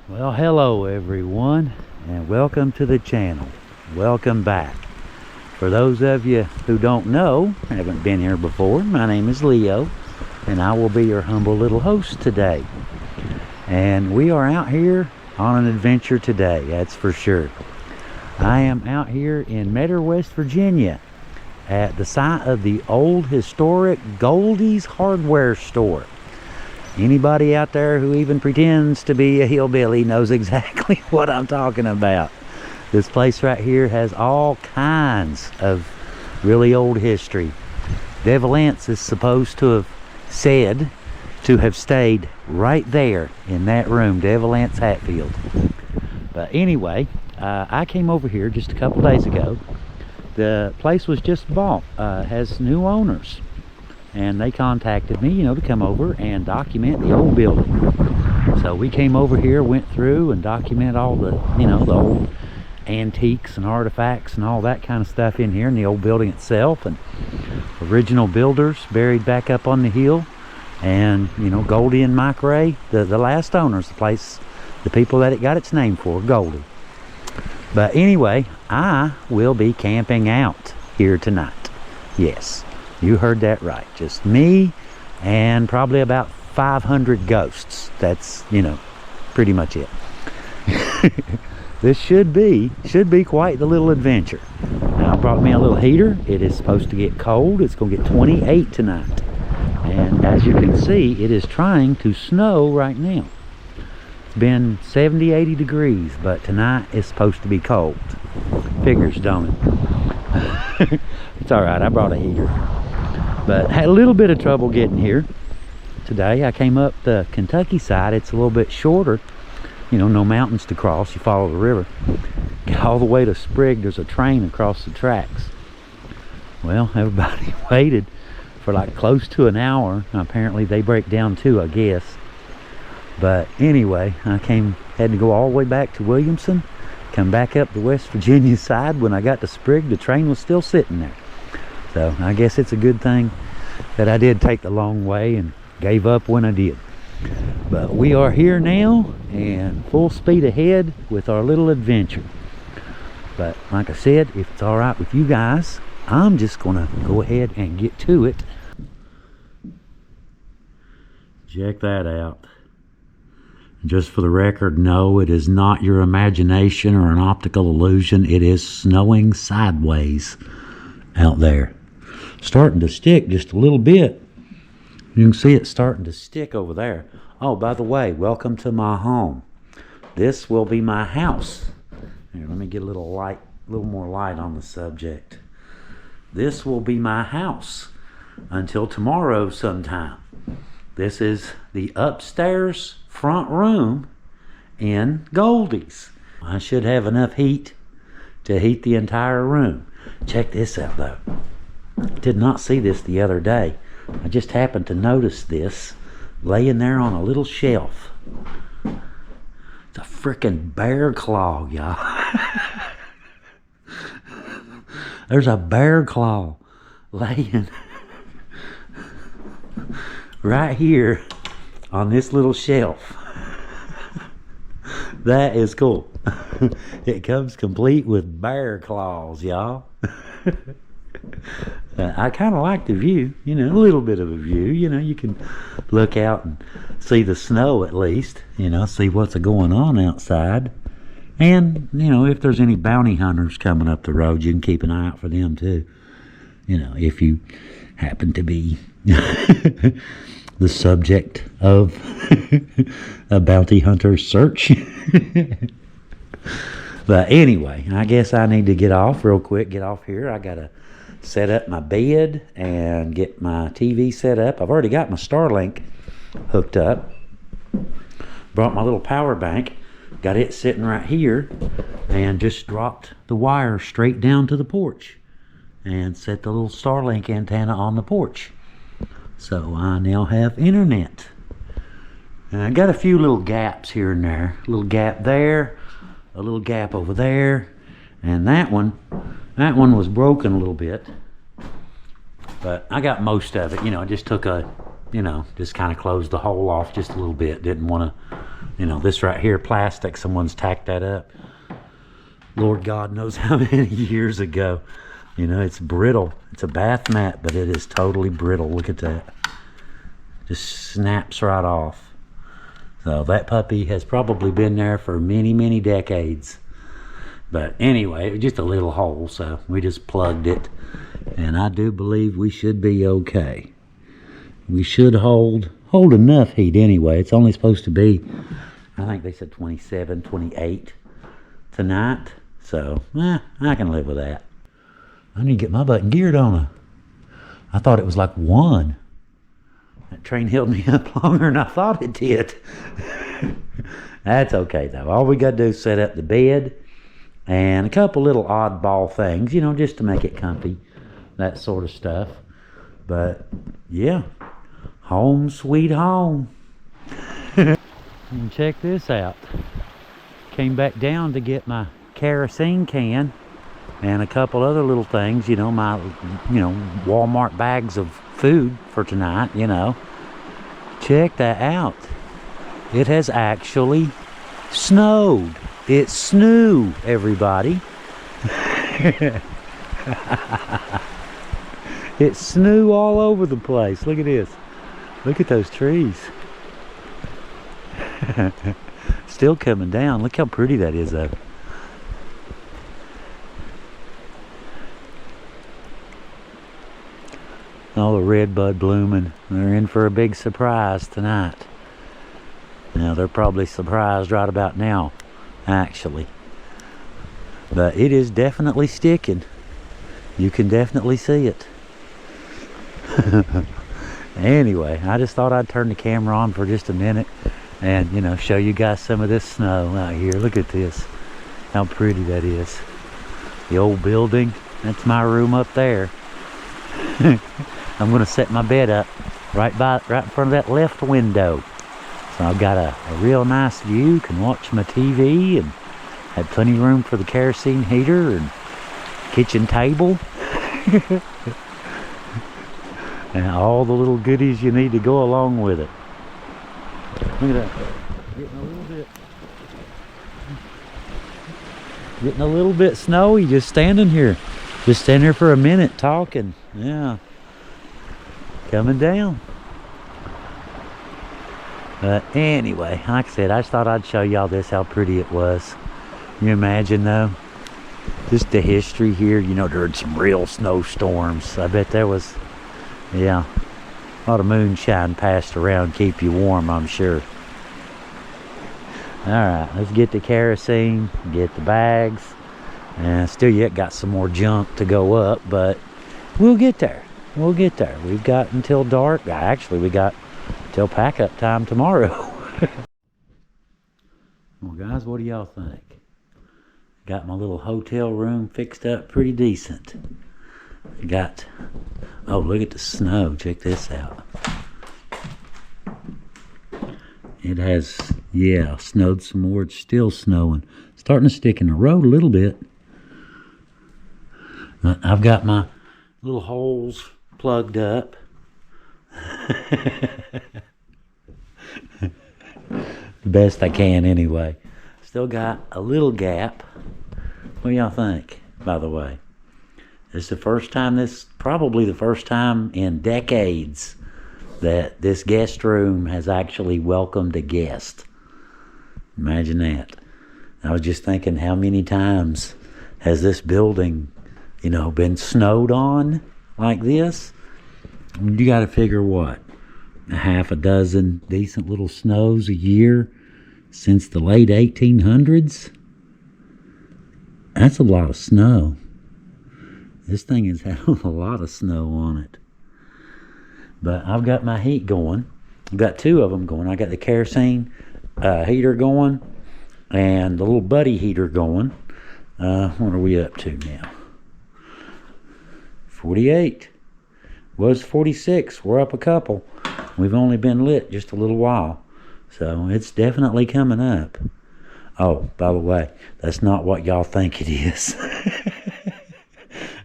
Well, hello everyone, and welcome to the channel. Welcome back. For those of you who don't know, haven't been here before, my name is Leo, and I will be your humble little host today. And we are out here on an adventure today, that's for sure. I am out here in Meador, West Virginia, at the site of the old historic Goldies hardware store. Anybody out there who even pretends to be a hillbilly knows exactly what I'm talking about. This place right here has all kinds of really old history. Devil Anse is supposed to have said to have stayed right there in that room, Devil Anse Hatfield. But anyway, I came over here just a couple days ago. The place was just bought, has new owners. And they contacted me, to come over and document the old building. So we came over here, went through and document all the, the old antiques and artifacts and all that kind of stuff in here in the old building itself, and original builders buried back up on the hill, and Goldie and Mike Ray, the last owners, the place, the people that it got its name for, Goldie. But anyway, I will be camping out here tonight. Yes. You heard that right. Just me and probably about 500 ghosts. That's, pretty much it. This should be quite the little adventure. Now, I brought me a little heater. It is supposed to get cold. It's going to get 28 tonight. And as you can see, it is trying to snow right now. It's been 70, 80 degrees, but tonight it's supposed to be cold. Figures, don't it? It's all right. I brought a heater. But had a little bit of trouble getting here today. I came up the Kentucky side. It's a little bit shorter, no mountains to cross. You follow the river, get all the way to Sprigg. There's a train across the tracks. Well, everybody waited for like close to an hour. Apparently they break down too, I guess. But anyway, I had to go all the way back to Williamson, come back up the West Virginia side. When I got to Sprigg, the train was still sitting there. So I guess it's a good thing that I did take the long way and gave up when I did. But we are here now and full speed ahead with our little adventure. But like I said, if it's all right with you guys, I'm just gonna go ahead and get to it. Check that out. Just for the record, no, it is not your imagination or an optical illusion. It is snowing sideways out there. Starting to stick just a little bit. You can see it starting to stick over there. Oh, by the way, welcome to my home. This will be my house. Here, let me get a little more light on the subject. This will be my house until tomorrow sometime. This is the upstairs front room in Goldie's. I should have enough heat to heat the entire room. Check this out though. Did not see this the other day. I just happened to notice this laying there on a little shelf. It's a frickin' bear claw, y'all. There's a bear claw laying right here on this little shelf. That is cool. It comes complete with bear claws, y'all. I kind of like the view, a little bit of a view. You can look out and see the snow at least, see what's going on outside. And, if there's any bounty hunters coming up the road, you can keep an eye out for them too. If you happen to be the subject of a bounty hunter's search. But anyway, I guess I need to get off real quick, get off here. I gotta set up my bed and get my TV set up. I've already got my Starlink hooked up. Brought my little power bank, got it sitting right here, and just dropped the wire straight down to the porch and set the little Starlink antenna on the porch. So I now have internet. And I got a few little gaps here and there. A little gap there, a little gap over there, and that one was broken a little bit. But I got most of it, I just took a, just kind of closed the hole off just a little bit. Didn't want to You know, this right here, plastic, someone's tacked that up. Lord God knows how many years ago. You know, it's brittle. It's a bath mat, but it is totally brittle. Look at that. Just snaps right off. So that puppy has probably been there for many, many decades. But anyway, it was just a little hole, so we just plugged it. And I do believe we should be okay. We should hold enough heat anyway. It's only supposed to be, I think they said 27, 28 tonight. So, I can live with that. I need to get my button geared on her. I thought it was like 1. That train held me up longer than I thought it did. That's okay though. All we got to do is set up the bed and a couple little oddball things, you know, just to make it comfy. That sort of stuff. But, yeah. Home sweet home. And check this out. Came back down to get my kerosene can and a couple other little things, you know, my, Walmart bags of food for tonight, you know. Check that out. It has actually snowed. It's snoo, everybody. It's snoo all over the place. Look at this. Look at those trees. Still coming down. Look how pretty that is though. All the red bud blooming. They're in for a big surprise tonight. Now they're probably surprised right about now, actually. But it is definitely sticking. You can definitely see it. Anyway, I just thought I'd turn the camera on for just a minute and, you know, show you guys some of this snow out here. Look at this. How pretty that is. The old building. That's my room up there. I'm going to set my bed up right in front of that left window. So I've got a real nice view. Can watch my TV and have plenty of room for the kerosene heater and kitchen table. And all the little goodies you need to go along with it. Look at that. Getting a little bit snowy just standing here. Just standing here for a minute talking. Yeah. Coming down. But anyway, like I said, I just thought I'd show y'all this, how pretty it was. You imagine though, just the history here, you know, during some real snowstorms. I bet there was, yeah, a lot of moonshine passed around, keep you warm, I'm sure. Alright, let's get the kerosene, get the bags. And still yet got some more junk to go up, but we'll get there. We'll get there. We've got until dark. Actually, we got till pack-up time tomorrow. Well, guys, what do y'all think? Got my little hotel room fixed up pretty decent. Got, oh, look at the snow. Check this out. It has, yeah, snowed some more. It's still snowing. Starting to stick in the road a little bit. I've got my little holes plugged up. The best I can anyway. Still got a little gap. What do y'all think, by the way? It's the first time, probably the first time in decades that this guest room has actually welcomed a guest. Imagine that. I was just thinking, how many times has this building, you know, been snowed on like this? You got to figure what? A half a dozen decent little snows a year since the late 1800s? That's a lot of snow. This thing has had a lot of snow on it. But I've got my heat going. I've got two of them going. I got the kerosene heater going and the little buddy heater going. What are we up to now? 48. Was 46. We're up a couple. We've only been lit just a little while. So it's definitely coming up. Oh, by the way, that's not what y'all think it is.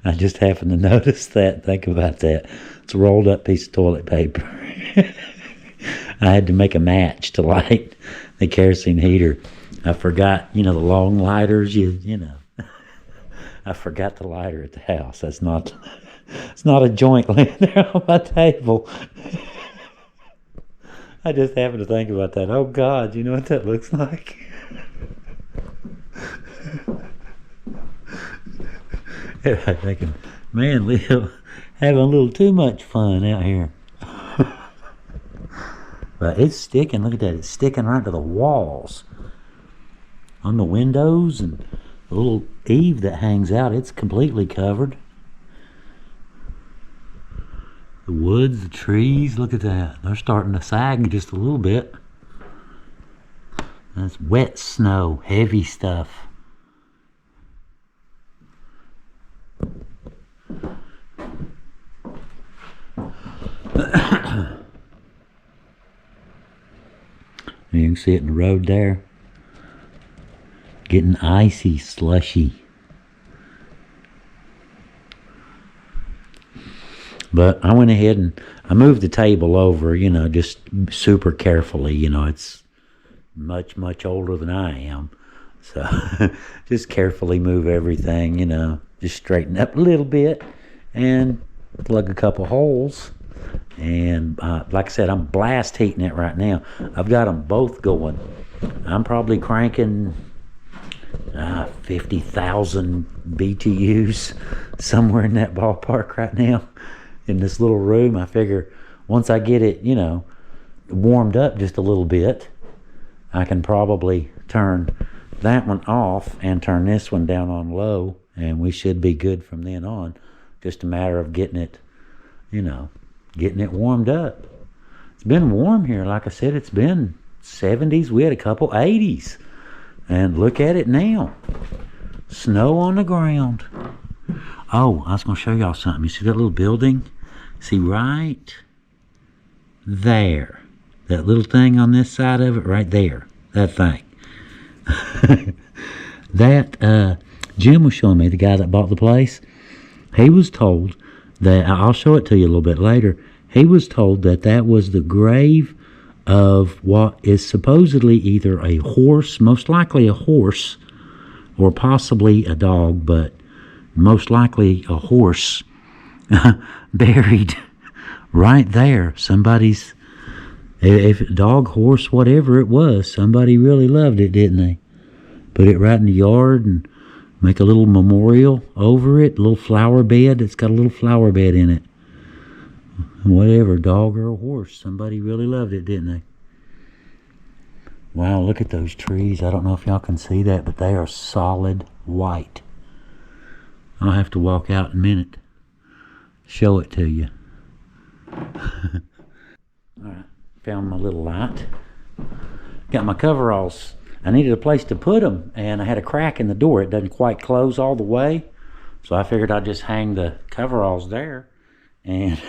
I just happened to notice that. Think about that. It's a rolled up piece of toilet paper. I had to make a match to light the kerosene heater. I forgot, you know, the long lighters, you know. I forgot the lighter at the house. That's not, it's not a joint laying there on my table. I just happened to think about that. Oh God, you know what that looks like? I'm thinking, man, Leo, having a little too much fun out here. But it's sticking, look at that, it's sticking right to the walls. On the windows and the little eave that hangs out, it's completely covered. The woods, the trees, look at that. They're starting to sag just a little bit. That's wet snow, heavy stuff. You can see it in the road there. Getting icy, slushy. But I went ahead and I moved the table over, you know, just super carefully. You know, it's much, much older than I am. So just carefully move everything, you know, just straighten up a little bit and plug a couple holes. And like I said, I'm blast heating it right now. I've got them both going. I'm probably cranking 50,000 BTUs, somewhere in that ballpark right now in this little room. I figure once I get it, you know, warmed up just a little bit, I can probably turn that one off and turn this one down on low, and we should be good from then on. Just a matter of getting it, you know, getting it warmed up. It's been warm here. Like I said, it's been 70s. We had a couple 80s. And look at it now. Snow on the ground. Oh, I was going to show y'all something. You see that little building? See right there. That little thing on this side of it, right there. That thing. That Jim was showing me, the guy that bought the place. He was told that, I'll show it to you a little bit later. He was told that that was the grave of what is supposedly either a horse, most likely a horse, or possibly a dog, but most likely a horse, buried right there. Somebody's, if dog, horse, whatever it was, somebody really loved it, didn't they? Put it right in the yard and make a little memorial over it, a little flower bed. It's got a little flower bed in it. Whatever, dog or a horse, somebody really loved it, didn't they? Wow, look at those trees. I don't know if y'all can see that, but they are solid white. I'll have to walk out in a minute, show it to you. Alright, found my little light. Got my coveralls. I needed a place to put them, and I had a crack in the door. It doesn't quite close all the way, so I figured I'd just hang the coveralls there and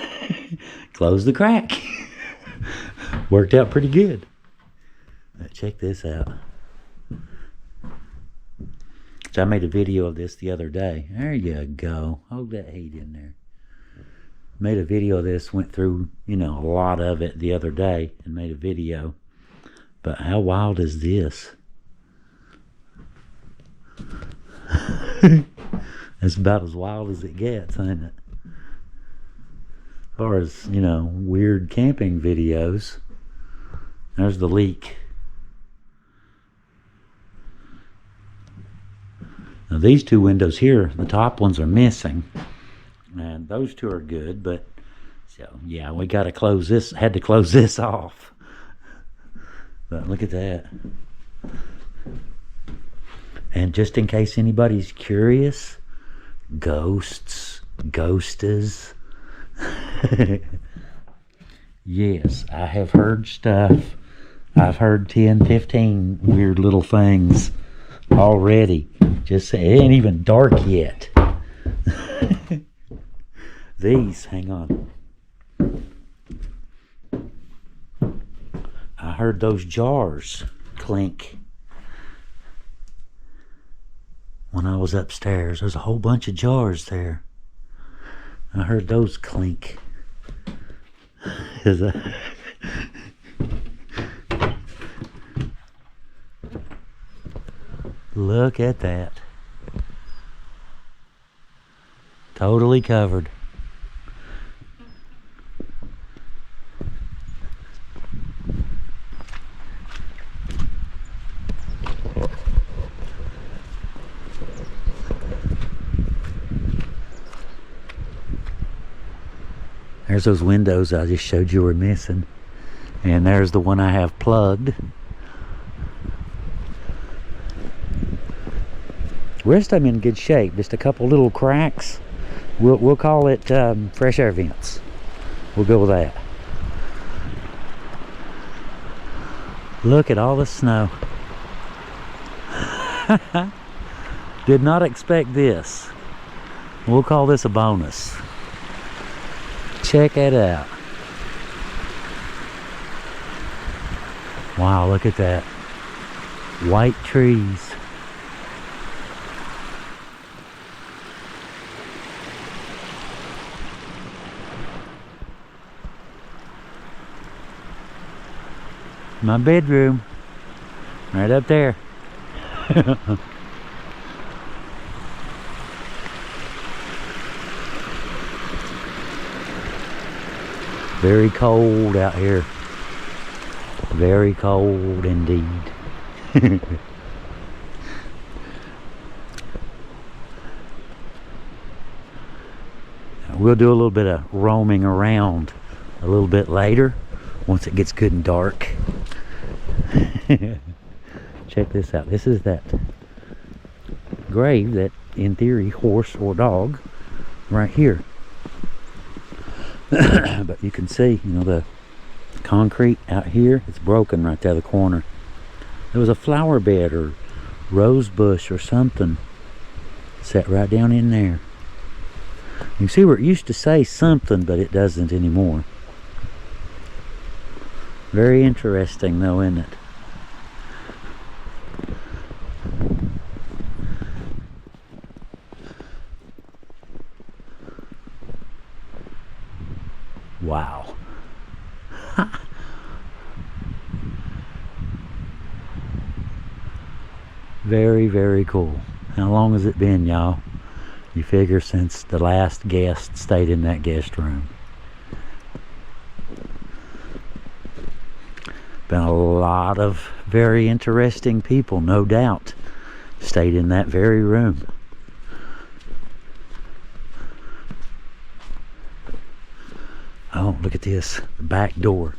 close the crack. Worked out pretty good. Check this out. So I made a video of this the other day. There you go. Hold that heat in there. Made a video of this, went through, you know, a lot of it the other day and made a video. But how wild is this? It's about as wild as it gets, ain't it? As far as, you know, weird camping videos. There's the leak. Now these two windows here, the top ones are missing. And those two are good, but so yeah, we gotta close this, had to close this off. But look at that. And just in case anybody's curious, ghosts, ghostas. Yes, I have heard stuff. I've heard 10, 15 weird little things already. Just say it ain't even dark yet. These, hang on. I heard those jars clink when I was upstairs. There's a whole bunch of jars there. I heard those clink. Look at that. Totally covered. There's those windows I just showed you were missing. And there's the one I have plugged. The rest of them in good shape. Just a couple little cracks. We'll call it fresh air vents. We'll go with that. Look at all the snow. Did not expect this. We'll call this a bonus. Check it out. Wow, look at that. White trees. My bedroom. Right up there. Very cold out here. Very cold indeed. We'll do a little bit of roaming around a little bit later once it gets good and dark. Check this out. This is that grave that, in theory, horse or dog right here. But you can see, you know, the concrete out here, it's broken right there in the corner. There was a flower bed or rose bush or something set right down in there. You can see where it used to say something, but it doesn't anymore. Very interesting though, isn't it? Wow. Very, very cool. How long has it been, y'all? You figure since the last guest stayed in that guest room. Been a lot of very interesting people, no doubt, stayed in that very room. Oh, look at this, the back door.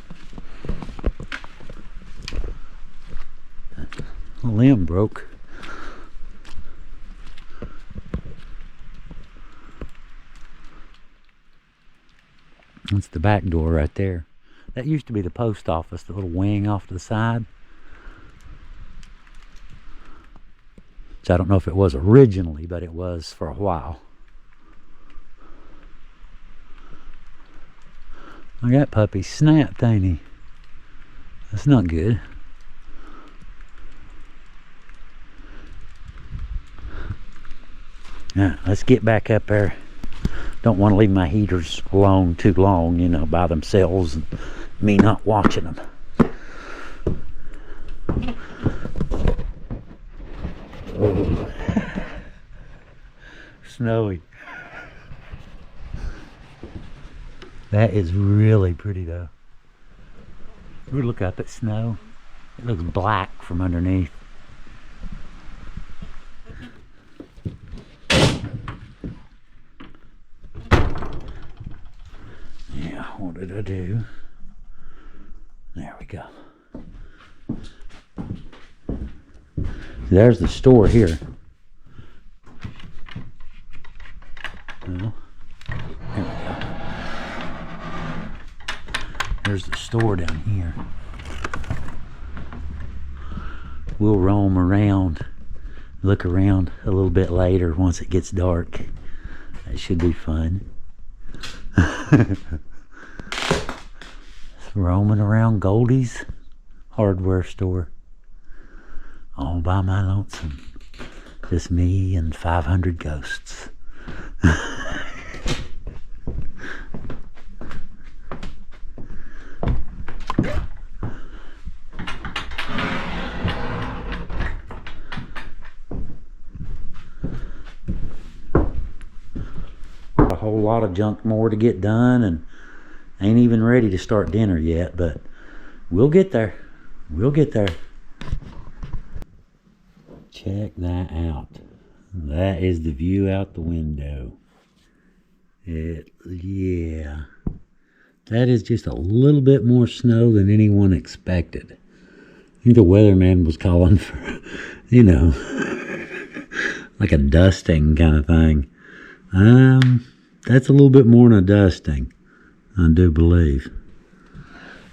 The limb broke. That's the back door right there. That used to be the post office, the little wing off to the side. So I don't know if it was originally, but it was for a while. Look at that puppy snapped, ain't he? That's not good. Now, let's get back up there. Don't want to leave my heaters alone too long, you know, by themselves and me not watching them. Oh. Snowy. That is really pretty though. Ooh, look up at snow. It looks black from underneath. Yeah, what did I do? There we go. There's the store here. Well, there we go. There's the store down here. We'll roam around, look around a little bit later once it gets dark. That should be fun. Roaming around Goldie's hardware store all by my lonesome. Just me and 500 ghosts. whole lot of junk more to get done, and ain't even ready to start dinner yet, but we'll get there. We'll get there. Check that out. That is the view out the window. Yeah. That is just a little bit more snow than anyone expected. I think the weatherman was calling for, you know, like a dusting kind of thing. That's a little bit more than a dusting, I do believe.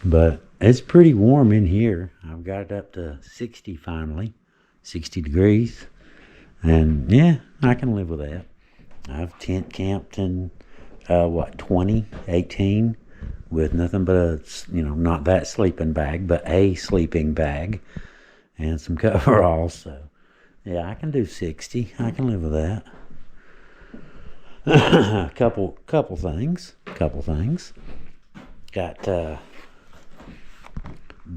But it's pretty warm in here. I've got it up to 60 finally, 60 degrees. And yeah, I can live with that. I've tent camped in, 18 with nothing but a, not that sleeping bag, but a sleeping bag and some coveralls. So yeah, I can do 60. I can live with that. Couple things. Got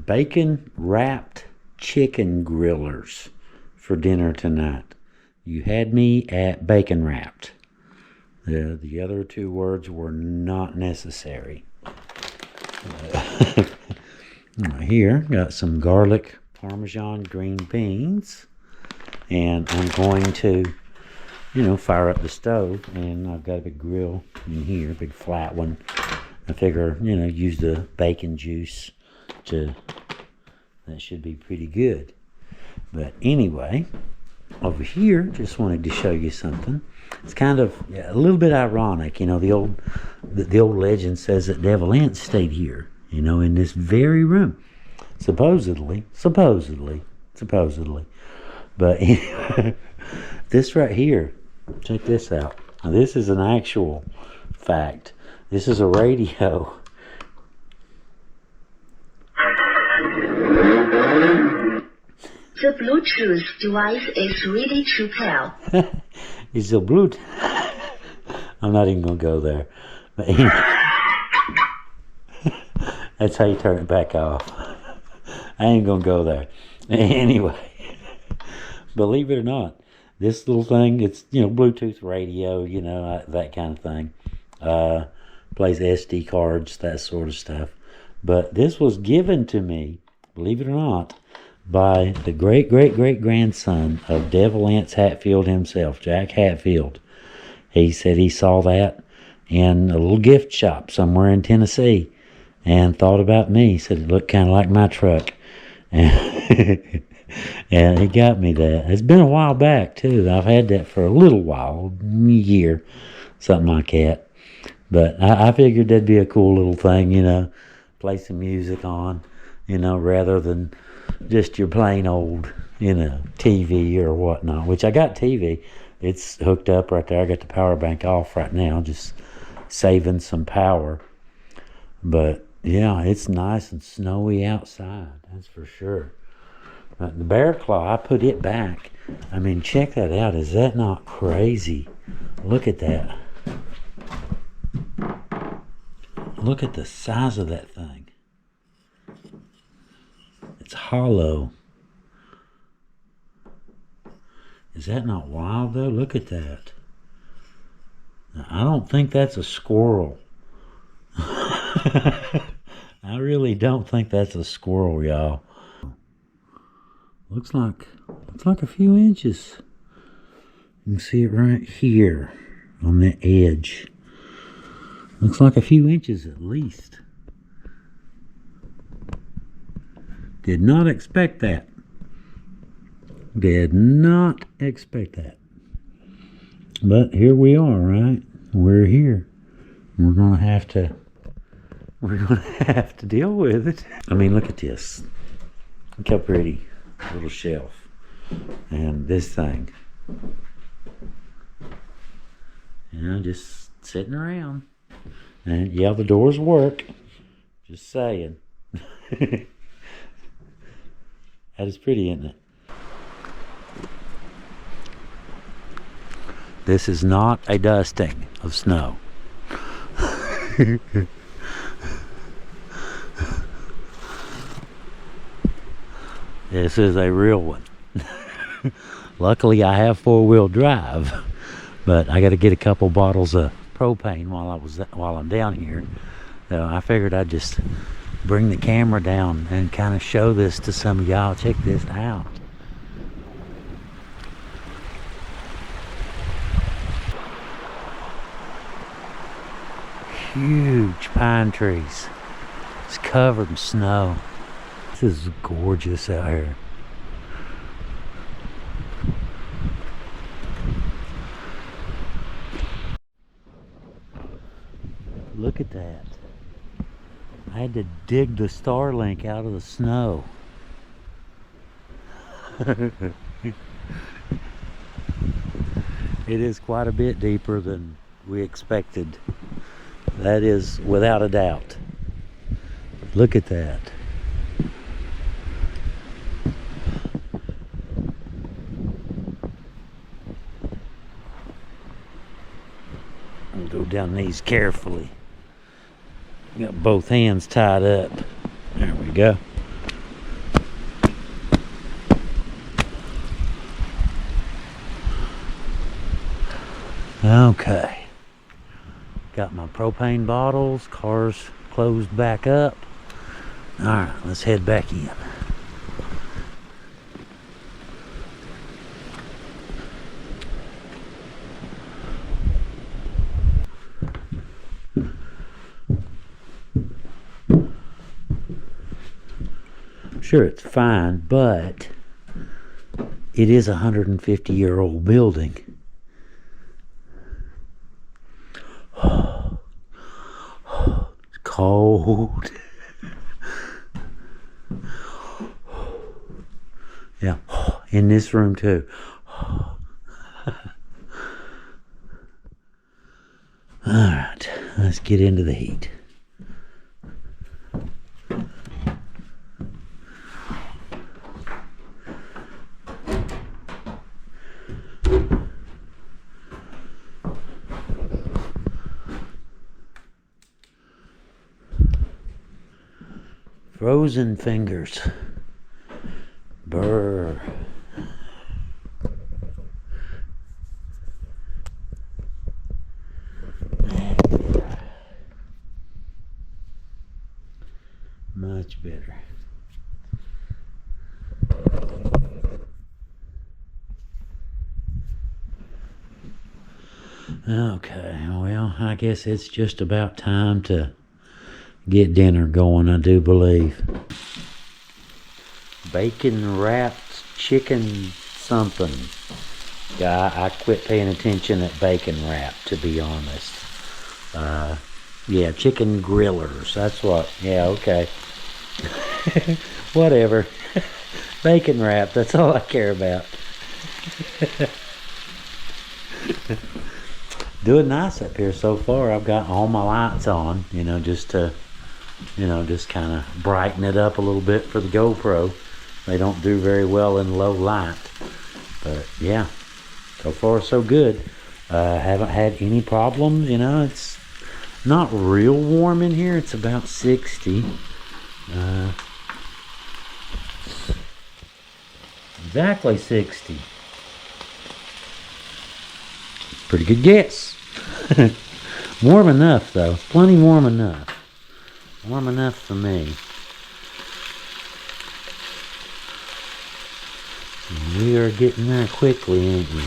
bacon wrapped chicken grillers for dinner tonight. You had me at bacon wrapped. The other two words were not necessary. Here, got some garlic Parmesan green beans. And I'm going to, fire up the stove. And I've got a big grill in here, a big flat one. I figure, use the bacon juice that should be pretty good. But anyway, over here, just wanted to show you something. It's kind of a little bit ironic, the old legend says that Devil Anse stayed here, in this very room, supposedly. But anyway, this right here, check this out. Now, this is an actual fact. This is a radio. The Bluetooth device is ready to pair. It's a Bluetooth. I'm not even going to go there. But anyway, that's how you turn it back off. I ain't going to go there. Anyway, believe it or not, this little thing, it's, Bluetooth radio, that kind of thing. Plays SD cards, that sort of stuff. But this was given to me, believe it or not, by the great-great-great-grandson of Devil Anse Hatfield himself, Jack Hatfield. He said he saw that in a little gift shop somewhere in Tennessee and thought about me. He said it looked kind of like my truck. And, and he got me that. It's been a while back, too. I've had that for a little while, a year, something like that. But I figured that'd be a cool little thing, play some music on, rather than just your plain old, TV or whatnot, which I got TV. It's hooked up right there. I got the power bank off right now, just saving some power. But yeah, it's nice and snowy outside, that's for sure. But the bear claw, I put it back. I mean, check that out. Is that not crazy? Look at that. Look at the size of that thing. It's hollow. Is that not wild, though? Look at that. Now, I don't think that's a squirrel. I really don't think that's a squirrel, y'all. Looks like a few inches. You can see it right here on the edge. Looks like a few inches at least. Did not expect that. Did not expect that. But here we are, right? We're here. We're gonna have to deal with it. I mean, look at this. Look how pretty. Little shelf. And this thing. Just sitting around. And yeah, the doors work. Just saying. That is pretty, isn't it? This is not a dusting of snow. This is a real one. Luckily, I have four-wheel drive, but I got to get a couple bottles of propane while I'm down here. So I figured I'd just bring the camera down and kind of show this to some of y'all. Check this out. Huge pine trees. It's covered in snow. This is gorgeous out here. Look at that. I had to dig the Starlink out of the snow. It is quite a bit deeper than we expected. That is without a doubt. Look at that. I'll go down these carefully. Got both hands tied up. There we go. Okay. Got my propane bottles, cars closed back up. Alright, let's head back in. Sure, it's fine, but it is a 150-year-old building. It's cold. Yeah, in this room too. All right, let's get into the heat. Frozen fingers. Brr. Much better. Okay, well, I guess it's just about time to get dinner going, I do believe. Bacon wrapped chicken something. Yeah, I quit paying attention at bacon wrap, to be honest. Yeah, chicken grillers, that's what. Yeah, okay. Whatever. Bacon wrap, that's all I care about. Doing nice up here so far. I've got all my lights on, just to, just kind of brighten it up a little bit for the GoPro. They don't do very well in low light, but yeah, so far so good. Haven't had any problems. It's not real warm in here. It's about 60. Exactly 60. Pretty good guess. Warm enough though, plenty warm enough. Warm enough for me. And we are getting there quickly, ain't we?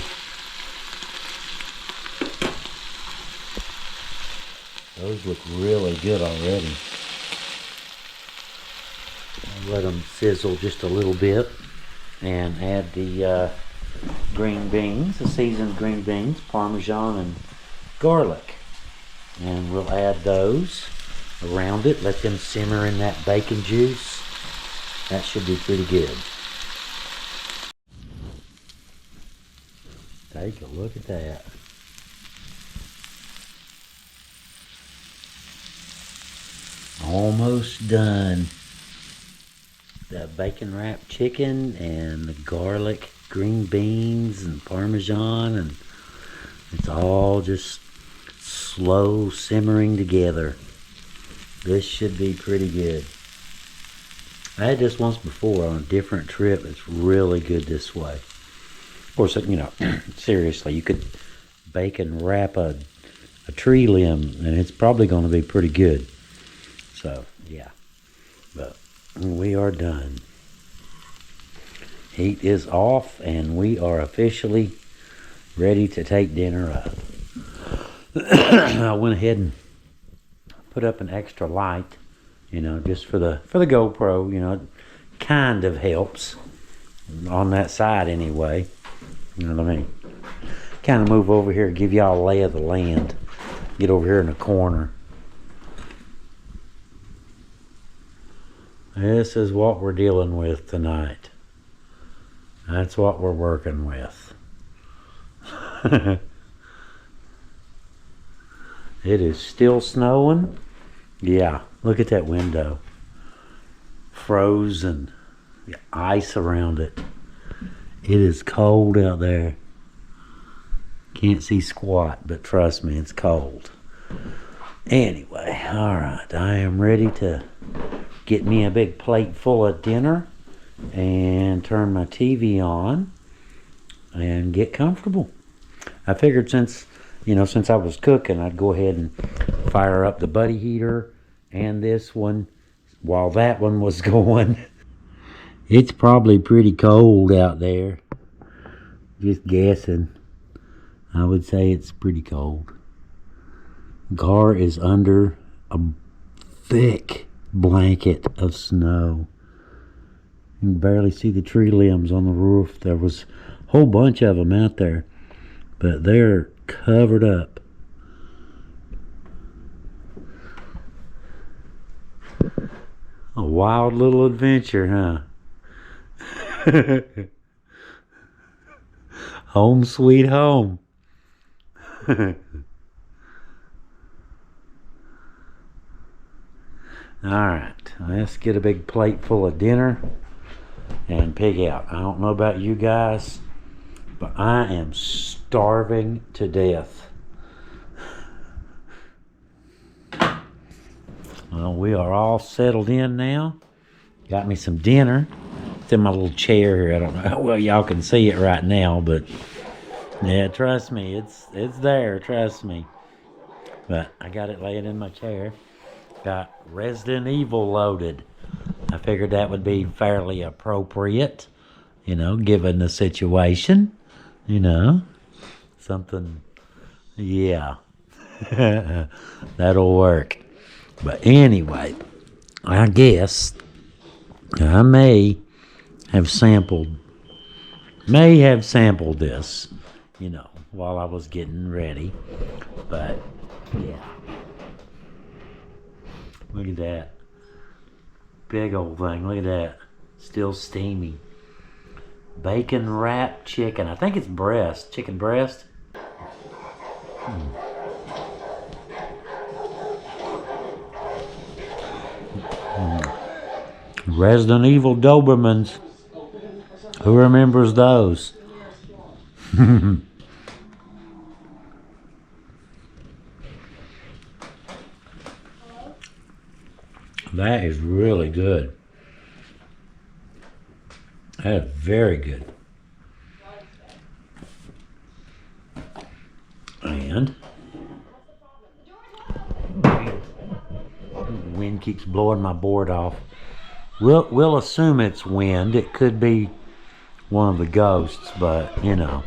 Those look really good already. I'll let them sizzle just a little bit and add the green beans, the seasoned green beans, Parmesan and garlic. And we'll add those around it, let them simmer in that bacon juice. That should be pretty good. Take a look at that. Almost done. The bacon wrapped chicken and the garlic, green beans and Parmesan, and it's all just slow simmering together. This should be pretty good. I had this once before on a different trip. It's really good this way. Of course, seriously, you could bacon wrap a a tree limb, and it's probably going to be pretty good. So, yeah. But we are done. Heat is off, and we are officially ready to take dinner up. I went ahead and put up an extra light, you know, just for the GoPro. You know, it kind of helps on that side anyway. You know what I mean? Kind of move over here, give y'all a lay of the land. Get over here in the corner. This is what we're dealing with tonight. That's what we're working with. It is still snowing. Yeah, look at that window. Frozen. Ice around it. It is cold out there. Can't see squat, but trust me, it's cold. Anyway, alright, I am ready to get me a big plate full of dinner and turn my TV on and get comfortable. I figured since I was cooking, I'd go ahead and fire up the buddy heater and this one while that one was going. It's probably pretty cold out there. Just guessing. I would say it's pretty cold. The car is under a thick blanket of snow. You can barely see the tree limbs on the roof. There was a whole bunch of them out there, but they're covered up. A wild little adventure, huh? Home sweet home. Alright, let's get a big plate full of dinner and pig out. I don't know about you guys, but I am starving to death. Well, we are all settled in now. Got me some dinner. It's in my little chair here. I don't know how well y'all can see it right now, but yeah, trust me, it's there, trust me. But I got it laying in my chair. Got Resident Evil loaded. I figured that would be fairly appropriate, you know, given the situation, you know. Something, yeah. That'll work. But anyway, I guess I may have sampled this, you know, while I was getting ready. But yeah, look at that big old thing. Look at that, still steamy. Bacon wrapped chicken. I think it's breast, chicken breast. Resident Evil Dobermans. Who remembers those? That is really good. That is very good. And the wind keeps blowing my board off. We'll assume it's wind. It could be one of the ghosts, but you know,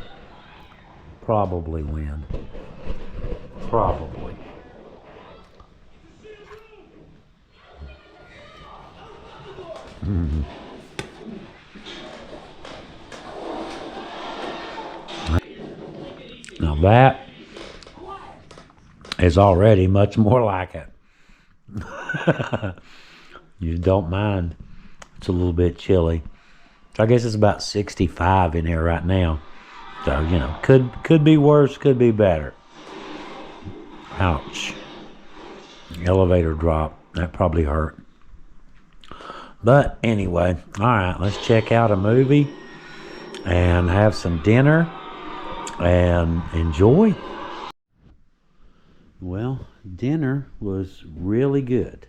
probably wind. Probably. Now that is already much more like it. You don't mind. It's a little bit chilly. I guess it's about 65 in here right now. So, you know, could be worse, could be better. Ouch. Elevator drop. That probably hurt. But anyway, alright, let's check out a movie and have some dinner and enjoy. Well, dinner was really good.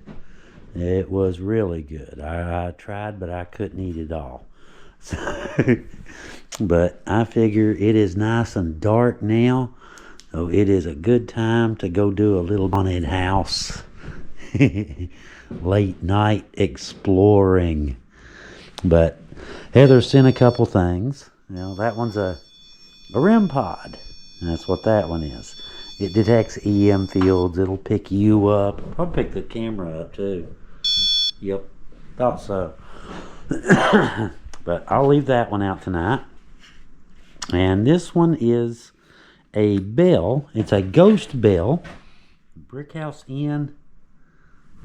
It was really good. I tried, but I couldn't eat it all. But I figure it is nice and dark now. So it is a good time to go do a little haunted house. Late night exploring. But Heather sent a couple things. You know, that one's a REM pod. That's what that one is. It detects EM fields. It'll pick you up. Probably pick the camera up too. Yep, thought so. But I'll leave that one out tonight. And this one is a bell. It's a ghost bell. Brickhouse Inn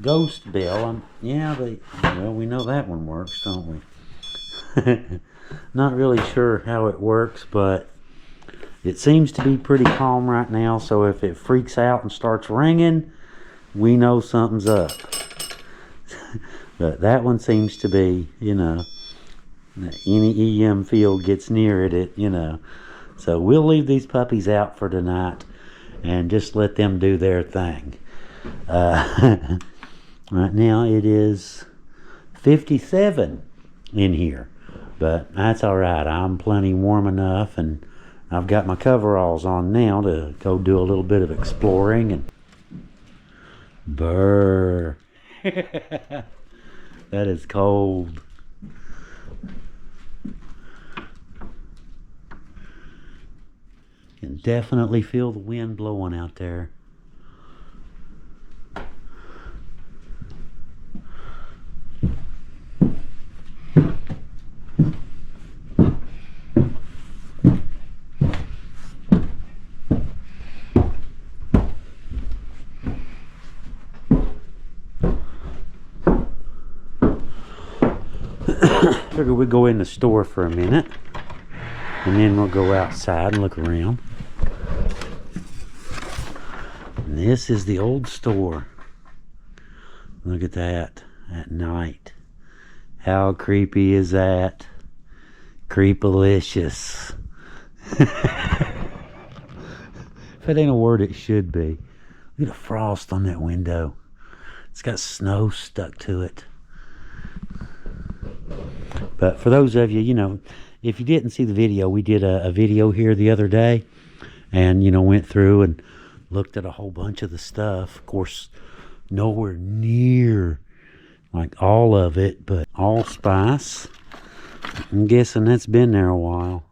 ghost bell. Well, we know that one works, don't we? Not really sure how it works, but it seems to be pretty calm right now. So if it freaks out and starts ringing, we know something's up. But that one seems to be, you know, any EM field gets near it, you know. So we'll leave these puppies out for tonight and just let them do their thing. Right now it is 57 in here, but that's all right. I'm plenty warm enough, and I've got my coveralls on now to go do a little bit of exploring. And brr. That is cold. Can definitely feel the wind blowing out there. Figure we'll go in the store for a minute, and then we'll go outside and look around. And this is the old store. Look at that at night. How creepy is that? Creepalicious. If it ain't a word, it should be. Look at the frost on that window. It's got snow stuck to it. But for those of you, you know, if you didn't see the video, we did a video here the other day, and, you know, went through and looked at a whole bunch of the stuff. Of course, nowhere near like all of it, but allspice. I'm guessing that's been there a while.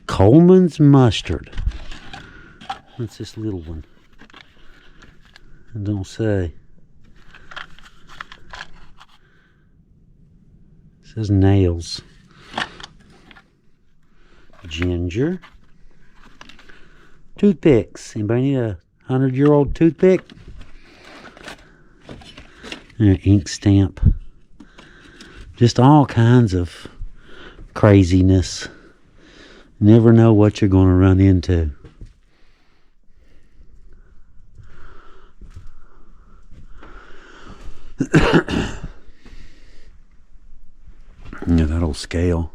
Coleman's mustard. What's this little one? It don't say. It says nails. Ginger. Toothpicks. Anybody need a 100-year-old toothpick? And an ink stamp. Just all kinds of craziness. Never know what you're going to run into. Yeah, that old scale.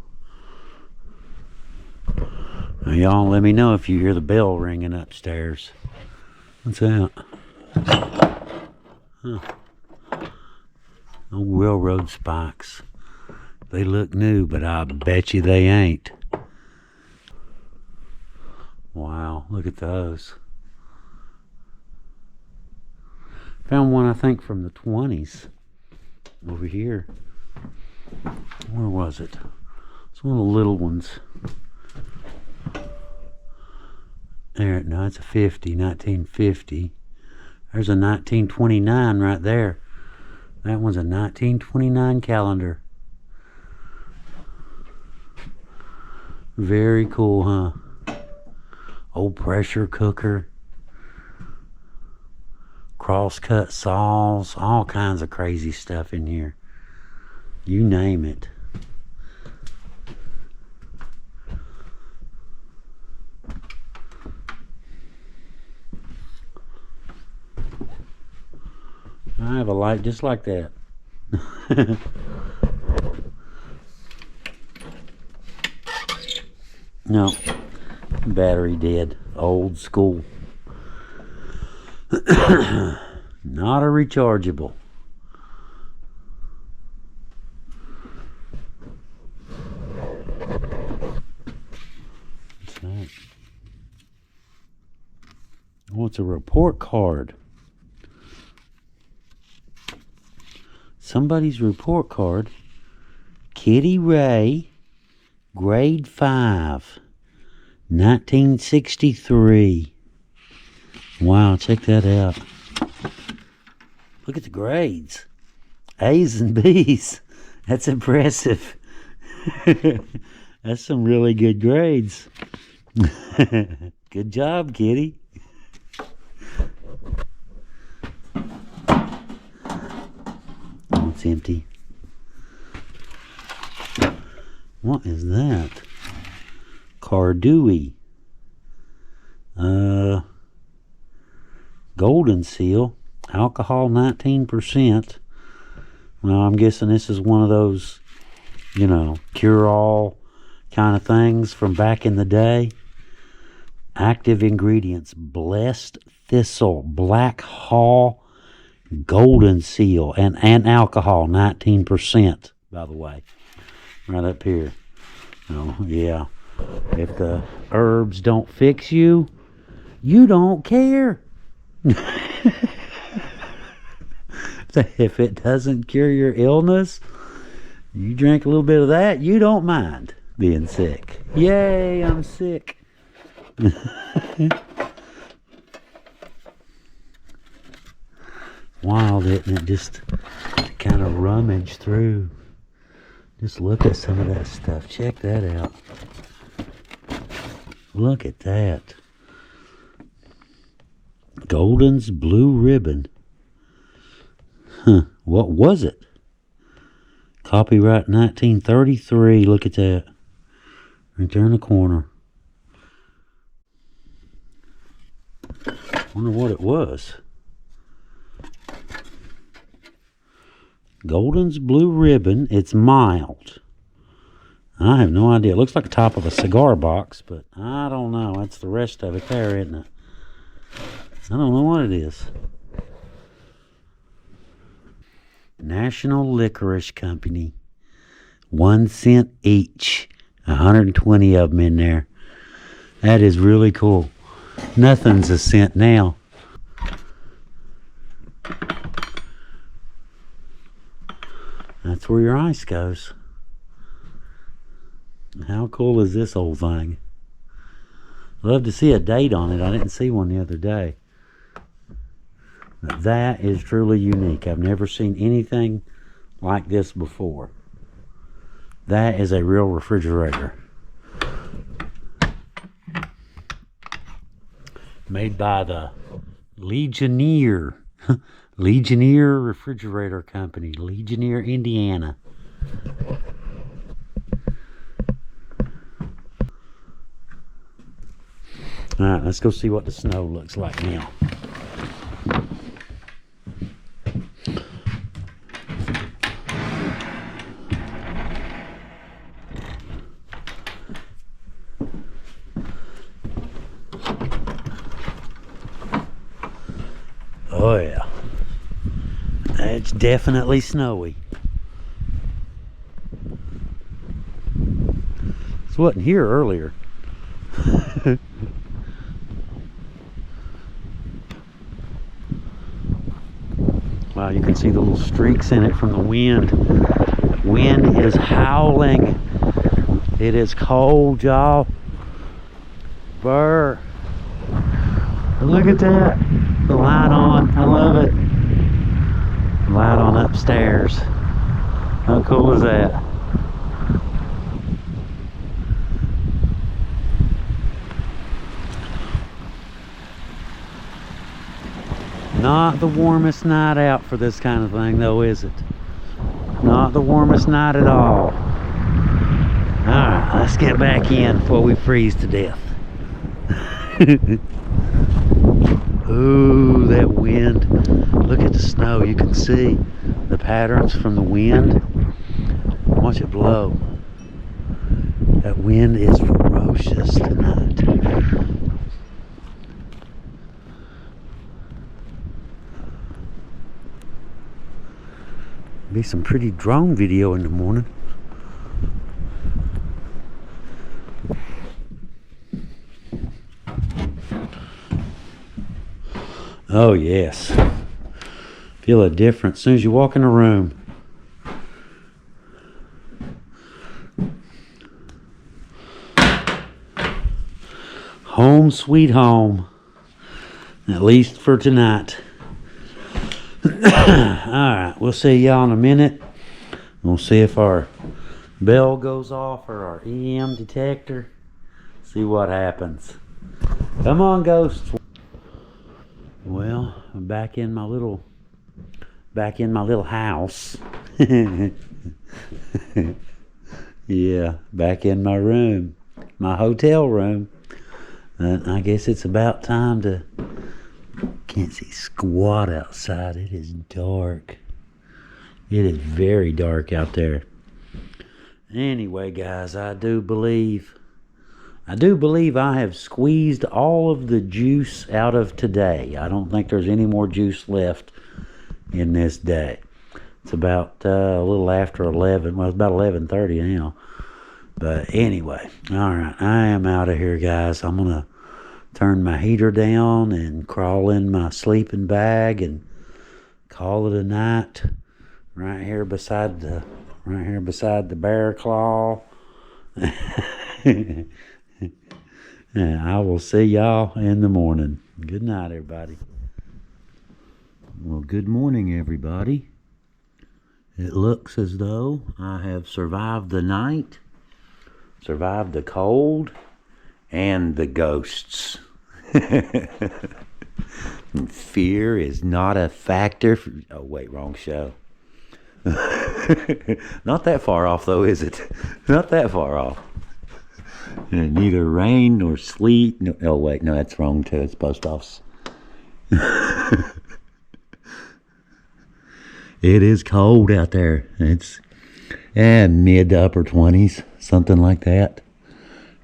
Now, y'all let me know if you hear the bell ringing upstairs. What's that? Huh. Old railroad spikes. They look new, but I bet you they ain't. Wow, look at those. Found one, I think, from the 20s. Over here. Where was it? It's one of the little ones. There, no, it's a 1950. There's a 1929 right there. That one's a 1929 calendar. Very cool, huh? Old pressure cooker. Crosscut saws. All kinds of crazy stuff in here. You name it. I have a light just like that. No, battery dead. Old school. Not a rechargeable. What's that? What's a report card? Somebody's report card. Kitty Ray, grade 5, 1963. Wow, check that out. Look at the grades. A's and B's. That's impressive. That's some really good grades. Good job, Kitty. Oh, it's empty. What is that? Cardui. Golden seal. Alcohol 19%. Well, I'm guessing this is one of those, you know, cure-all kind of things from back in the day. Active ingredients: blessed thistle, black haw, golden seal, and alcohol 19%, by the way. Right up here. Oh, yeah. If the herbs don't fix you, you don't care. If it doesn't cure your illness, you drink a little bit of that, you don't mind being sick. Yay, I'm sick. Wild, isn't it? Just to kind of rummage through. Just look at some of that stuff. Check that out. Look at that. Golden's Blue Ribbon. Huh. What was it? Copyright 1933. Look at that. Right there in the corner. Wonder what it was. Golden's Blue Ribbon. It's mild. I have no idea. It looks like the top of a cigar box, but I don't know. That's the rest of it there, isn't it? I don't know what it is. National Licorice Company. 1 cent each. 120 of them in there. That is really cool. Nothing's a cent now. That's where your ice goes. How cool is this old thing? I'd love to see a date on it. I didn't see one the other day. But that is truly unique. I've never seen anything like this before. That is a real refrigerator. Made by the Legionnaire. Legionnaire Refrigerator Company. Legionnaire, Indiana. Alright, let's go see what the snow looks like now. Oh yeah, it's definitely snowy. This wasn't here earlier. Wow, you can see the little streaks in it from the wind. Wind is howling. It is cold, y'all. Brr. Look at that. The light on. I love it. Light on upstairs. How cool is that? Not the warmest night out for this kind of thing, though, is it? Not the warmest night at all. Alright, let's get back in before we freeze to death. Ooh, that wind. Look at the snow. You can see the patterns from the wind. Watch it blow. That wind is ferocious tonight. Be some pretty drone video in the morning. Oh, yes. Feel a difference as soon as you walk in the room. Home sweet home. At least for tonight. Alright, we'll see y'all in a minute. We'll see if our bell goes off or our EM detector. See what happens. Come on, ghosts. Well, I'm back in my little house. Yeah, back in my room. My hotel room. And I guess it's about time to... Can't see squat outside. It is dark. It is very dark out there. Anyway, guys, I do believe I have squeezed all of the juice out of today. I don't think there's any more juice left in this day. It's about a little after 11. Well, it's about 11:30 now. But anyway, all right, I am out of here, guys. I'm gonna turn my heater down and crawl in my sleeping bag and call it a night. Right here beside the bear claw. And I will see y'all in the morning. Good night, everybody. Well, good morning, everybody. It looks as though I have survived the night, survived the cold, and the ghosts. Fear is not a factor. Oh, wait, wrong show. Not that far off, though, is it? Not that far off. Neither rain nor sleet. No, oh, wait, no, that's wrong, too. It's post office. It is cold out there. It's mid to upper 20s, something like that.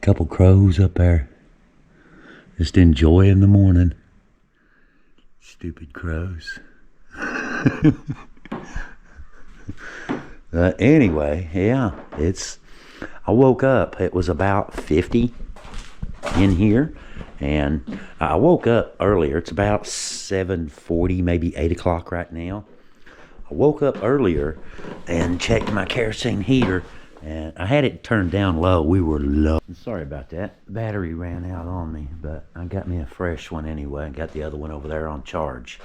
Couple crows up there. Just enjoying the morning. Stupid crows. Anyway, yeah, I woke up. It was about 50 in here, and I woke up earlier. It's about 7:40, maybe 8 o'clock right now. I woke up earlier and checked my kerosene heater, and I had it turned down low. We were low. Sorry about that. Battery ran out on me, but I got me a fresh one anyway. I got the other one over there on charge.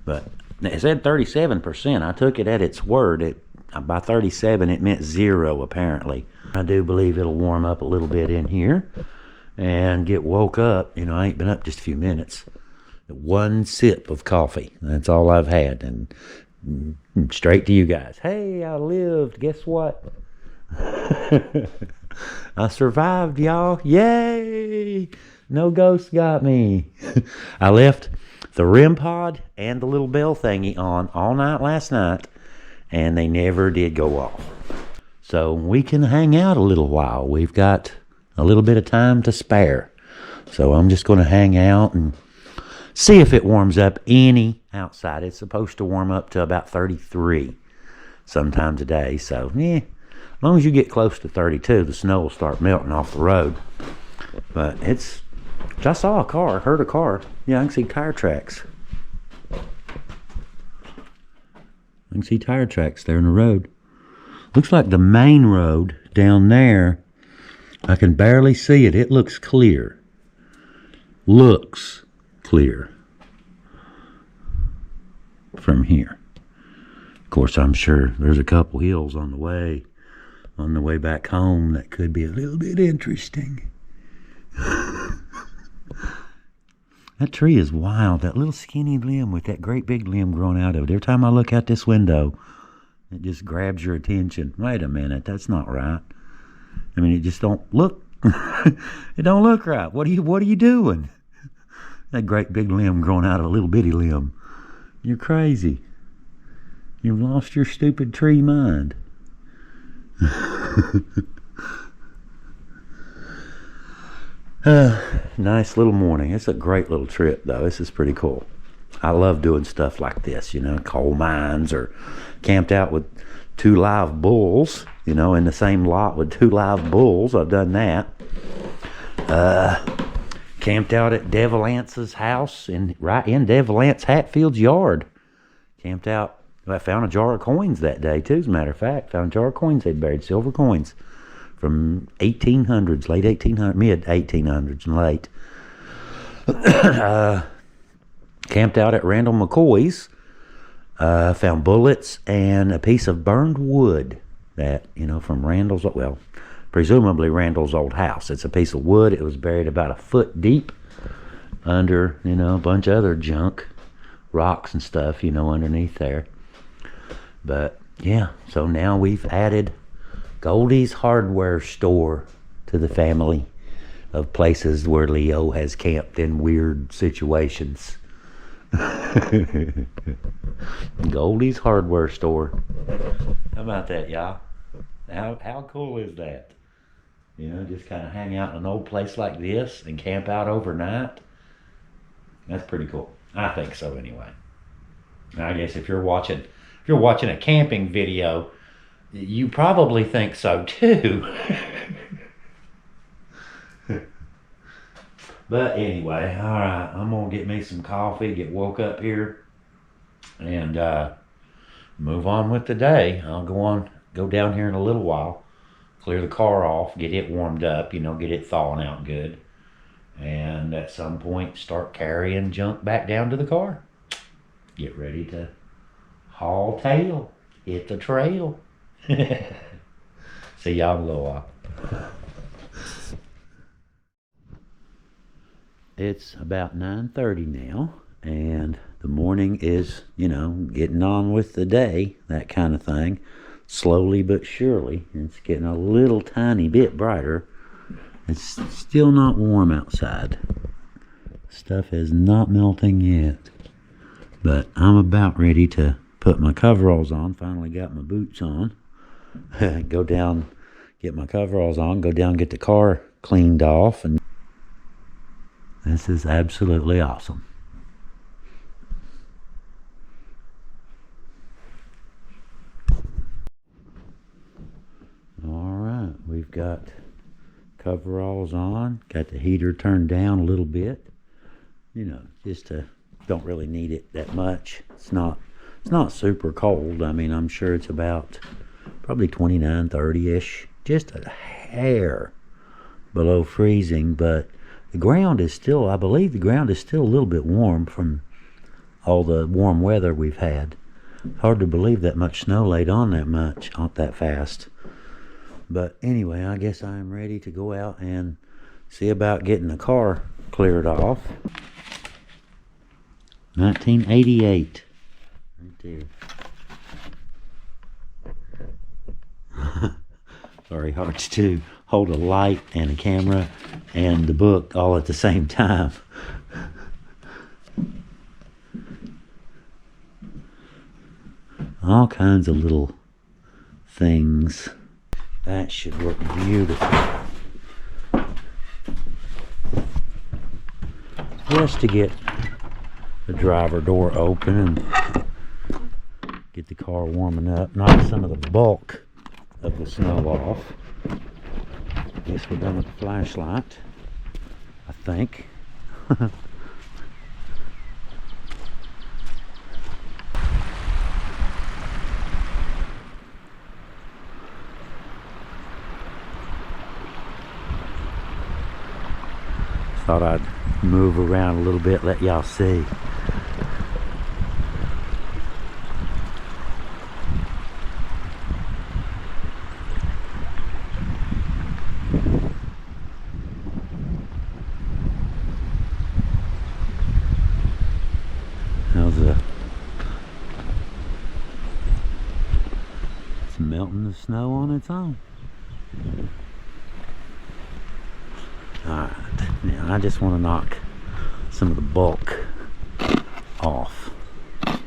But it said 37%. I took it at its word. By 37, it meant 0, apparently. I do believe it'll warm up a little bit in here and get woke up. You know, I ain't been up just a few minutes. One sip of coffee. That's all I've had. And straight to you guys. Hey, I lived. Guess what? I survived, y'all. Yay! No ghosts got me. I left the REM pod and the little bell thingy on all night last night, and they never did go off. So we can hang out a little while. We've got a little bit of time to spare. So I'm just going to hang out and see if it warms up any outside. It's supposed to warm up to about 33 sometime today. So, as long as you get close to 32, the snow will start melting off the road. But I saw a car, heard a car. Yeah, I can see tire tracks. I can see tire tracks there in the road. Looks like the main road down there, I can barely see it. It looks clear. Looks clear from here. Of course, I'm sure there's a couple hills on the way back home that could be a little bit interesting. That tree is wild. That little skinny limb with that great big limb growing out of it. Every time I look out this window, it just grabs your attention. Wait a minute, that's not right. I mean, it just don't look. It don't look right. What are you doing? That great big limb growing out of a little bitty limb. You're crazy. You've lost your stupid tree mind. Nice little morning. It's a great little trip, though. This is pretty cool. I love doing stuff like this, coal mines, or camped out with 2 live bulls, in the same lot with 2 live bulls. I've done that. Camped out at Devil Anse's house, right in Devil Anse Hatfield's yard. Camped out. I found a jar of coins that day too, as a matter of fact. Found a jar of coins they'd buried, silver coins from 1800s, late 1800s, mid 1800s and late. Camped out at Randall McCoy's. Found bullets and a piece of burned wood that, from Randall's, well, presumably Randall's old house. It's a piece of wood. It was buried about a foot deep under, a bunch of other junk, rocks and stuff, underneath there. But yeah, so now we've added Goldie's hardware store to the family of places where Leo has camped in weird situations. Goldie's hardware store. How about that, y'all? How cool is that? Just kind of hang out in an old place like this and camp out overnight. That's pretty cool. I think so anyway. I guess if you're watching a camping video, you probably think so too. But anyway, all right, I'm gonna get me some coffee, get woke up here, and move on with the day. I'll go down here in a little while, clear the car off, get it warmed up, get it thawing out good, and at some point start carrying junk back down to the car. Get ready to haul tail, hit the trail. See y'all in a little while. It's about 9:30 now, and the morning is, getting on with the day, that kind of thing. Slowly but surely. It's getting a little tiny bit brighter. It's still not warm outside. Stuff is not melting yet. But I'm about ready to put my coveralls on. Finally got my boots on. Go down, get my coveralls on, go down, get the car cleaned off, and this is absolutely awesome. All right, we've got coveralls on, got the heater turned down a little bit. Don't really need it that much. It's not super cold. I mean, I'm sure it's about probably 29, 30-ish, just a hair below freezing, but the ground is still, I believe the ground is still a little bit warm from all the warm weather we've had. Hard to believe that much snow laid on that fast. But anyway, I guess I'm ready to go out and see about getting the car cleared off. 1988. Right there. Very hard to hold a light and a camera and the book all at the same time. All kinds of little things. That should work beautiful. Just to get the driver door open and get the car warming up, knock some of the bulk of the snow off. Guess we're done with the flashlight, I think. Thought I'd move around a little bit, let y'all see. It's melting the snow on its own. Alright, now I just want to knock some of the bulk off, and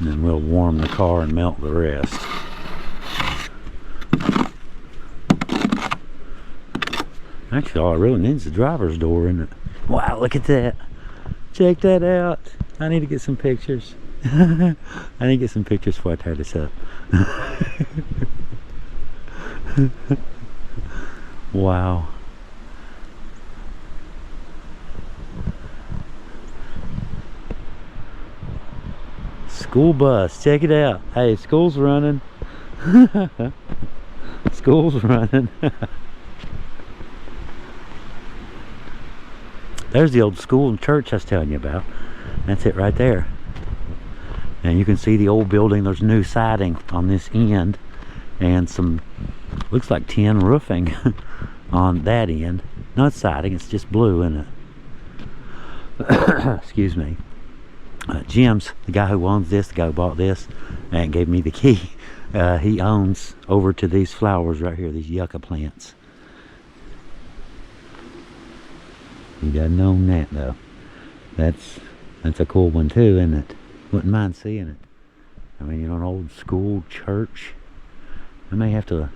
then we'll warm the car and melt the rest. Actually, all I really need is the driver's door, isn't it? Wow, look at that. Check that out. I need to get some pictures. I need to get some pictures before I tear this up. Wow. School bus, check it out. Hey, school's running. School's running. There's the old school and church I was telling you about. That's it right there. And you can see the old building. There's new siding on this end and some, looks like tin roofing on that end. Not siding, it's just blue, isn't it? Excuse me. Jim's, the guy who owns this, the guy who bought this and gave me the key, he owns over to these flowers right here, these yucca plants. You doesn't own that though. That's a cool one too, isn't it? Wouldn't mind seeing it. I mean, you know, an old school church. I may have to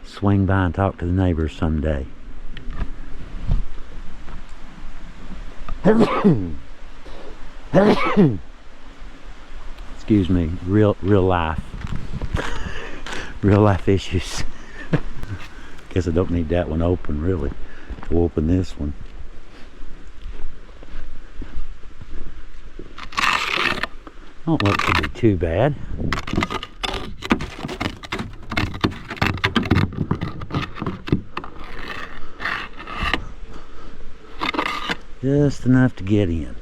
swing by and talk to the neighbors someday. Excuse me, real life issues. Guess I don't need that one open really to open this one. Don't look to be too bad. Just enough to get in.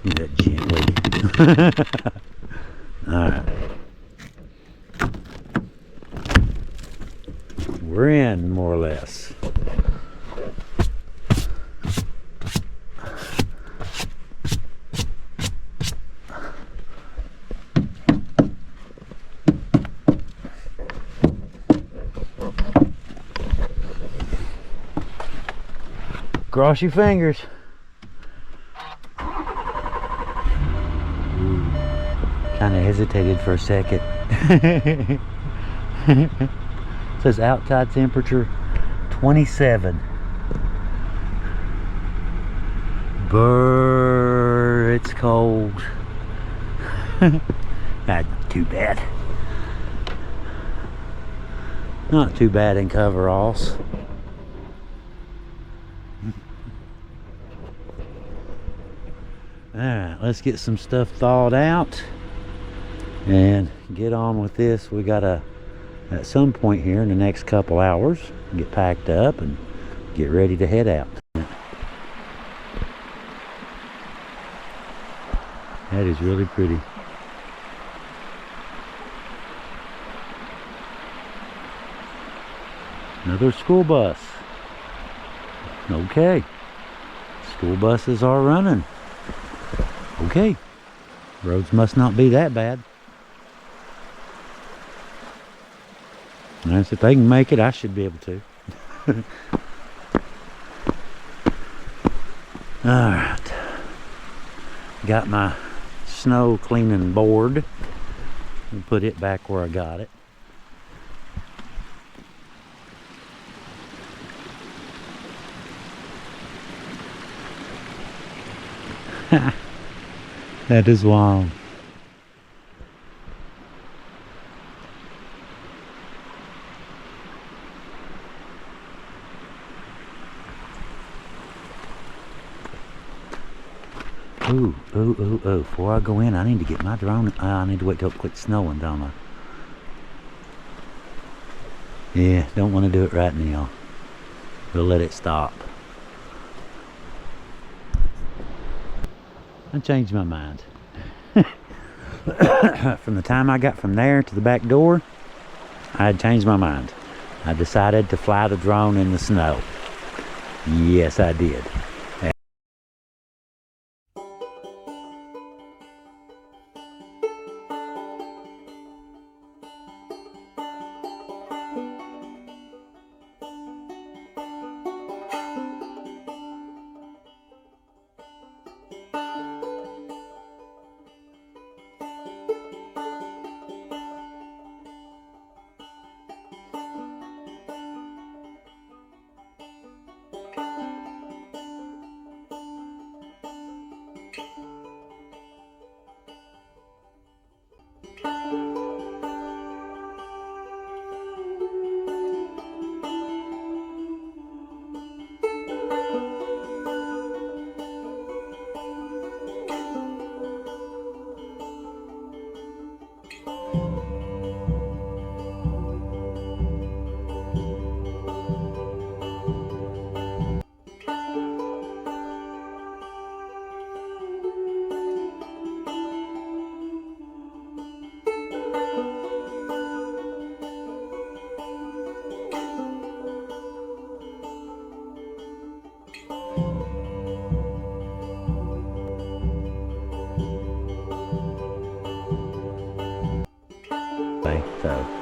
Do that gently. Alright. We're in, more or less. Cross your fingers. Kind of hesitated for a second. It says outside temperature 27. Brr, it's cold. Not too bad. Not too bad in coveralls. Alright, let's get some stuff thawed out and get on with this. We gotta, at some point here in the next couple hours, get packed up and get ready to head out. That is really pretty. Another school bus. Okay. School buses are running. Okay. Roads must not be that bad. Nice, if they can make it, I should be able to. Alright. Got my snow cleaning board. I'll put it back where I got it. That is wild. Ooh. Before I go in, I need to get my drone. I need to wait till it quits snowing, don't I? Yeah, don't want to do it right now. We'll let it stop. I changed my mind. From the time I got from there to the back door, I had changed my mind. I decided to fly the drone in the snow. Yes, I did.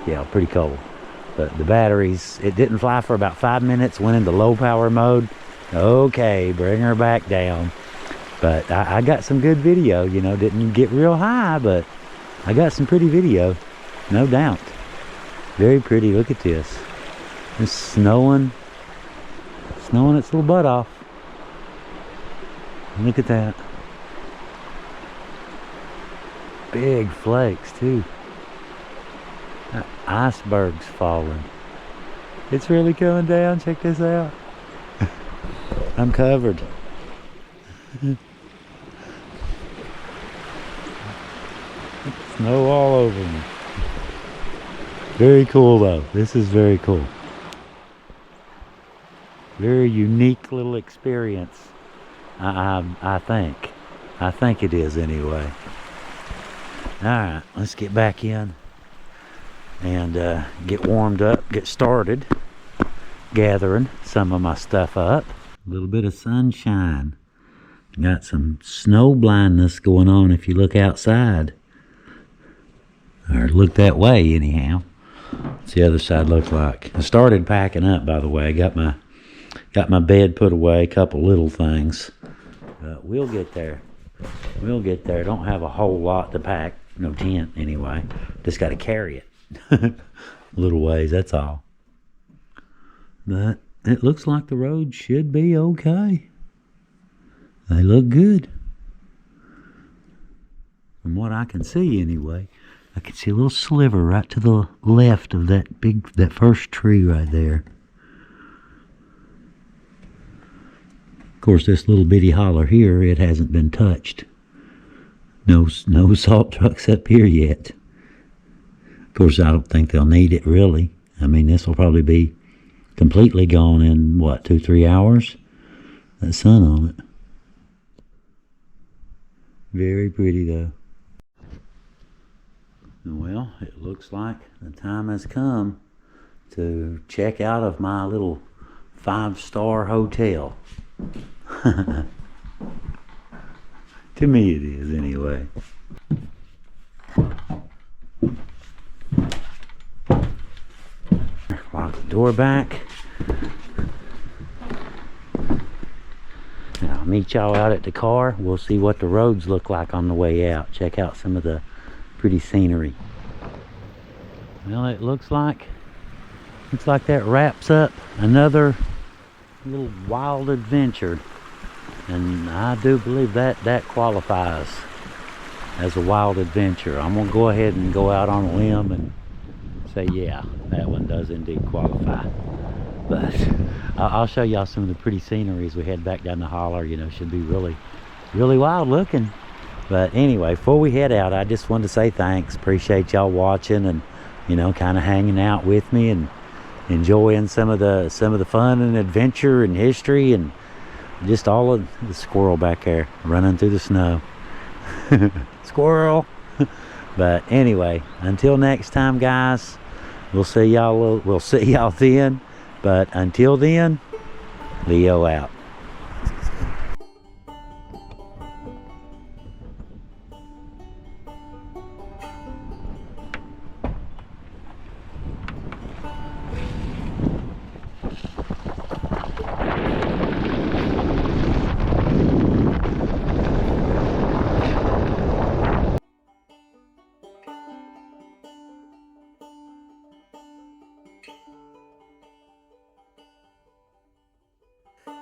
Yeah, pretty cold. But the batteries, it didn't fly for about 5 minutes, went into low power mode. Okay, bring her back down. But I got some good video, you know, didn't get real high, but I got some pretty video, no doubt. Very pretty, look at this. It's snowing its little butt off. Look at that. Big flakes too. Icebergs falling. It's really coming down, check this out. I'm covered. Snow all over me. Very cool though. This is very cool. Very unique little experience. I think it is anyway. Alright, let's get back in and get warmed up, get started gathering some of my stuff up. A little bit of sunshine. Got some snow blindness going on if you look outside. Or look that way anyhow. What's the other side look like? I started packing up, by the way. Got my bed put away, a couple little things. We'll get there. We'll get there. Don't have a whole lot to pack. No tent anyway. Just got to carry it. A little ways, that's all. But it looks like the road should be okay. They look good. From what I can see anyway. I can see a little sliver right to the left of that first tree right there. Of course, this little bitty holler here, it hasn't been touched. No salt trucks up here yet. Of course, I don't think they'll need it really. I mean, this will probably be completely gone in, what, 2-3 hours? That sun on it. Very pretty though. Well, it looks like the time has come to check out of my little 5-star hotel. To me it is anyway. Lock the door back. Now I'll meet y'all out at the car. We'll see what the roads look like on the way out. Check out some of the pretty scenery. Well, it looks like that wraps up another little wild adventure, and I do believe that qualifies as a wild adventure. I'm gonna go ahead and go out on a limb and say, yeah, that one does indeed qualify. But I'll show y'all some of the pretty scenery as we head back down the holler. You know, should be really wild looking. But anyway, before we head out, I just wanted to say thanks. Appreciate y'all watching and, you know, kind of hanging out with me and enjoying some of the fun and adventure and history and just all of the squirrel back there running through the snow. Squirrel. But anyway, until next time, guys, we'll see y'all then. But until then, Leo out.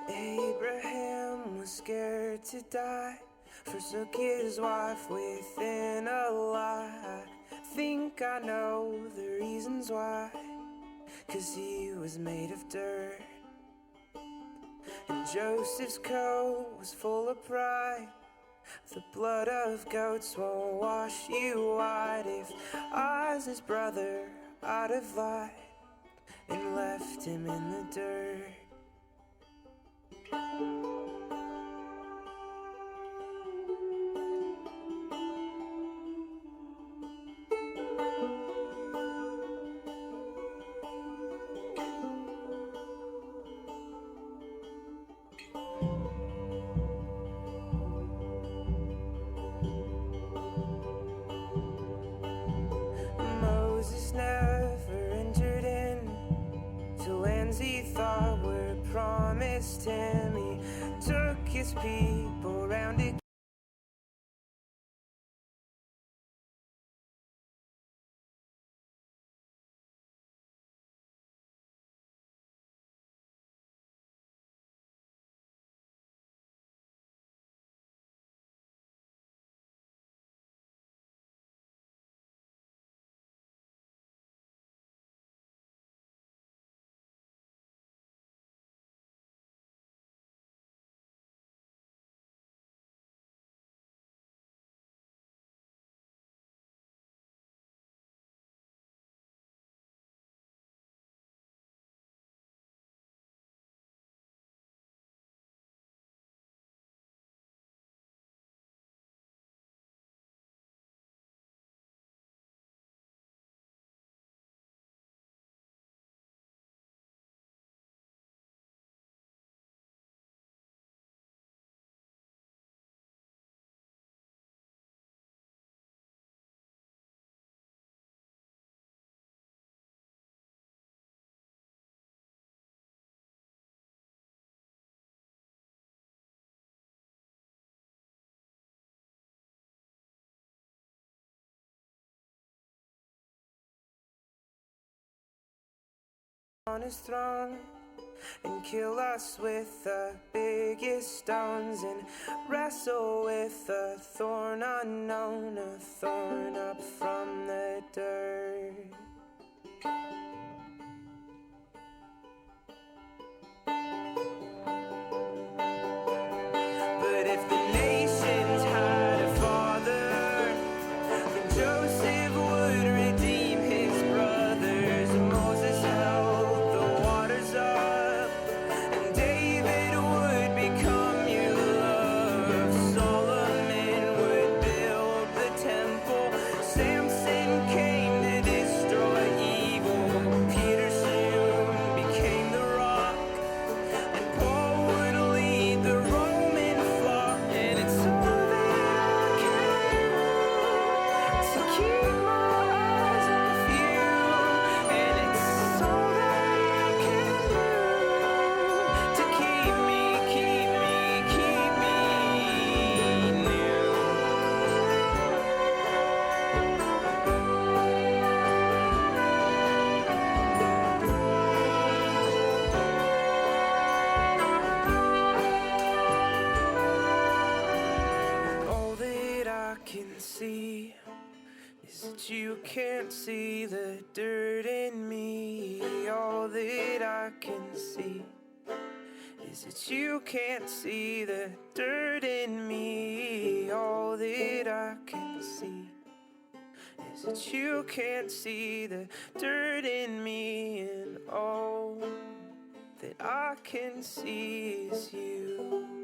Abraham was scared to die, forsook his wife within a lie. Think I know the reasons why, 'cause he was made of dirt. And Joseph's coat was full of pride, the blood of goats won't wash you white. If Oz, his brother, I'd have lied and left him in the dirt. Moses never missed him. He took his people round it. On his throne and kill us with the biggest stones and wrestle with a thorn unknown, a thorn up from the dirt. But if the nations had a father, then Joseph would redeem his brothers. Moses held the waters up, and David would become your love. Solomon would build the temple. Samson came to destroy evil. Peter soon became the rock, and Paul would lead the Roman flock. And it's all that I can do to keep my eyes off you. And it's all that I can do to keep me near. All that I can see is that you can't see the dirt in me. All that I can see is that you can't see the dirt in me. All that I can see is that you can't see the dirt in me. And all that I can see is you.